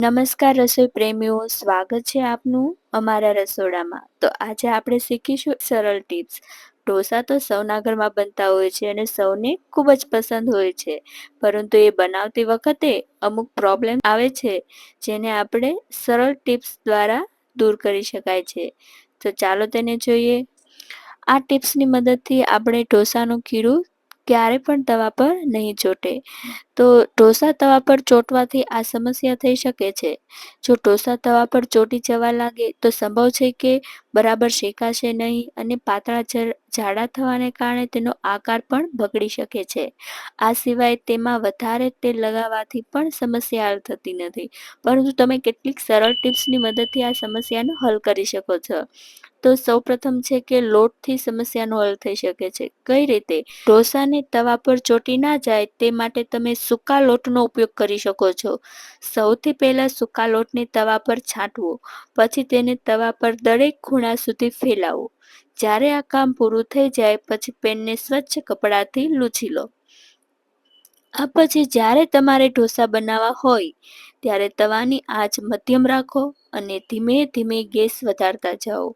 નમસ્કાર રસોઈ પ્રેમીઓ, સ્વાગત છે આપનું અમારા રસોડામાં. તો આજે આપણે શીખીશું સરળ ટિપ્સ. ઢોસા તો સૌના ઘરમાં બનતા હોય છે અને સૌને ખૂબ જ પસંદ હોય છે. પરંતુ એ બનાવતી વખતે અમુક પ્રોબ્લેમ આવે છે, જેને આપણે સરળ ટિપ્સ દ્વારા દૂર કરી શકાય છે. તો ચાલો તેને જોઈએ. આ ટિપ્સની મદદથી આપણે ઢોસાનું ખીરું ક્યારે પણ તવા પર નહીં ચોટે. તો ઢોસા તવા પર ચોંટવાથી આ સમસ્યા થઈ શકે છે. જો ઢોસા તવા પર ચોંટી જવા લાગે તો સંભવ છે કે બરાબર શેકાશે નહીં અને પાતળા જાડા થવાને કારણે તેનો આકાર પણ બગડી શકે છે. આ સિવાય તેમાં વધારે તેલ લગાવવાથી પણ સમસ્યા હલ થતી નથી. પરંતુ તમે કેટલીક સરળ ટિપ્સની મદદથી આ સમસ્યાનો હલ કરી શકો છો. તો સૌપ્રથમ છે કે લોટથી સમસ્યાનો હલ થઈ શકે છે. કઈ રીતે? ઢોસાને તવા પર ચોંટી ના જાય તે માટે તમે સૂકા લોટનો ઉપયોગ કરી શકો છો. સૌથી પહેલા સૂકા લોટને તવા પર છાંટવો, પછી તેને તવા પર દરેક ખૂણા સુધી ફેલાવો. જ્યારે આ કામ પૂરું થઈ જાય પછી પેનને સ્વચ્છ કપડાથી લૂછી લો. આ પછી જ્યારે તમારે ઢોસા બનાવવા હોય ત્યારે તવાની આંચ મધ્યમ રાખો અને ધીમે ધીમે ગેસ વધારતા જાઓ.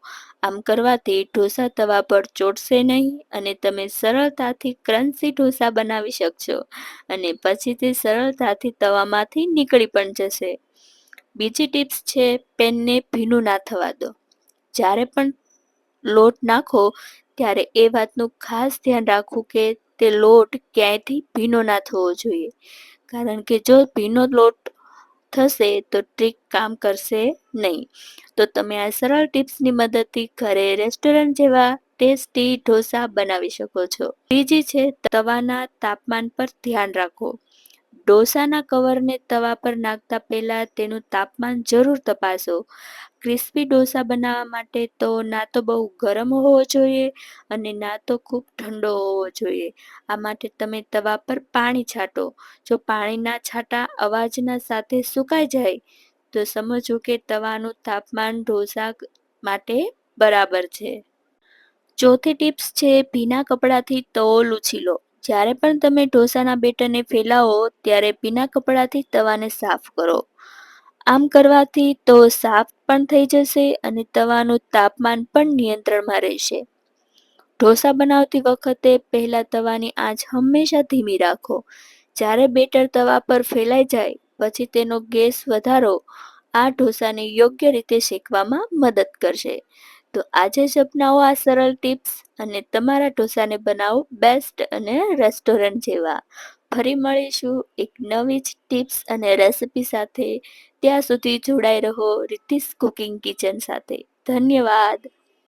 આમ કરવાથી ઢોસા તવા પર ચોટશે નહીં અને તમે સરળતાથી ક્રન્ચી ઢોસા બનાવી શકશો અને પછી તે સરળતાથી તવામાંથી નીકળી પણ જશે. બીજી ટિપ્સ છે, પેનને ભીનું ના થવા દો. જ્યારે પણ લોટ નાખો ત્યારે એ વાતનું ખાસ ધ્યાન રાખવું કે તે લોટ ક્યાંયથી ભીનો ના થવો જોઈએ. કારણ કે જો ભીનો લોટ થશે તો ટ્રીક કામ કરશે નહીં. તો તમે આ સરળ ટિપ્સની મદદથી ઘરે રેસ્ટોરન્ટ જેવા ટેસ્ટી ઢોસા બનાવી શકો છો. ત્રીજી છે, તવાના તાપમાન પર ધ્યાન રાખો. ઢોસાના કવરને તવા પર નાખતા પહેલા તેનું તાપમાન જરૂર તપાસો. ક્રિસ્પી ઢોસા બનાવવા માટે તો ના તો બહુ ગરમ હોવો જોઈએ અને ના તો ખૂબ ઠંડો હોવો જોઈએ. આ માટે તમે તવા પર પાણી છાંટો. જો પાણીના છાંટા અવાજના સાથે સુકાઈ જાય તો સમજવું કે તવાનું તાપમાન ઢોસા માટે બરાબર છે. ચોથી ટિપ્સ છે, ભીના કપડાથી તવો લૂછી લો. જ્યારે પણ તમે ઢોસાના બેટરને ફેલાવો ત્યારે ભીના કપડાથી તવાને સાફ કરો. આમ કરવાથી તવો સાફ પણ થઈ જશે અને તવાનું તાપમાન પણ નિયંત્રણમાં રહેશે. ઢોસા બનાવતી વખતે પહેલા તવાની આંચ હંમેશા ધીમી રાખો. જ્યારે બેટર તવા પર ફેલાઈ જાય પછી તેનો ગેસ વધારો. આ ઢોસાને યોગ્ય રીતે શેકવામાં મદદ કરશે. તો આજે જ અપનાવો આ સરળ ટિપ્સ અને તમારા ઢોસાને બનાવો બેસ્ટ અને રેસ્ટોરન્ટ જેવા. ફરી મળીશું એક નવી જ ટિપ્સ અને રેસિપી સાથે. ત્યાં સુધી જોડાઈ રહો રિદ્ધિસ કુકિંગ કિચન સાથે. ધન્યવાદ.